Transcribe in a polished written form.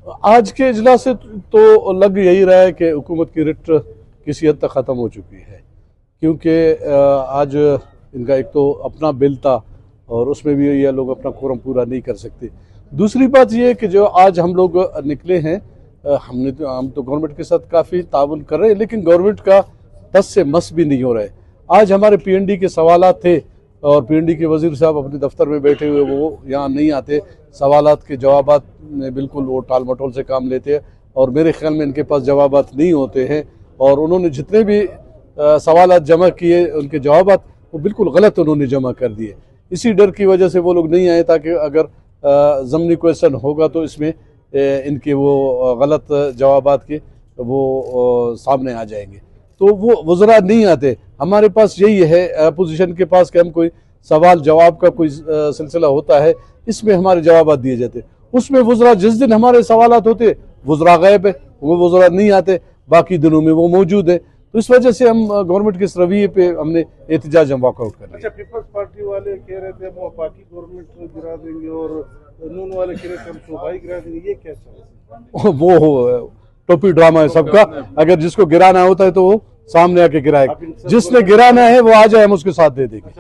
आज के इजलास से तो लग यही रहा है कि हुकूमत की रिट किसी हद तक ख़त्म हो चुकी है, क्योंकि आज इनका एक तो अपना बिल था और उसमें भी ये लोग अपना कोरम पूरा नहीं कर सकते। दूसरी बात ये कि जो आज हम लोग निकले हैं, हम तो गवर्नमेंट के साथ काफ़ी ताउन कर रहे हैं, लेकिन गवर्नमेंट का टस से मस भी नहीं हो रहा है। आज हमारे पीएनडी के सवालात थे और पीएनडी के वजीर साहब अपने दफ्तर में बैठे हुए, वो यहाँ नहीं आते, सवालात के जवाबात में बिल्कुल वो टाल मटोल से काम लेते हैं और मेरे ख्याल में इनके पास जवाबात नहीं होते हैं। और उन्होंने जितने भी सवालात जमा किए, उनके जवाबात वो बिल्कुल गलत उन्होंने जमा कर दिए। इसी डर की वजह से वो लोग नहीं आए, ताकि अगर ज़मनी क्वेश्चन होगा तो इसमें इनके वो गलत जवाबात के वो सामने आ जाएंगे। तो वो वज़रा नहीं आते। हमारे पास यही है अपोजिशन के पास कि हम कोई सवाल जवाब का कोई सिलसिला होता है, इसमें हमारे जवाब दिए जाते। उसमें वज़रा जिस दिन हमारे सवालात होते वज़रा गायब है, वो वज़रा नहीं आते, बाकी दिनों में वो मौजूद है। तो इस वजह से हम गवर्नमेंट के इस रवैये पे हमने एहतजाज हम वॉकआउट कर रहे हैं। अच्छा, पीपल्स पार्टी वाले कह रहे थे हम वफाकी गवर्नमेंट गिरा देंगे और नून वाले कह रहे थे हम सूबाई गिरा देंगे, ये क्या चल वो टोपी ड्रामा है सबका। अगर जिसको गिराना होता है तो वो सामने आके गिराएगा, जिसने गिराना है वो आ जाए, हम उसके साथ दे देंगे।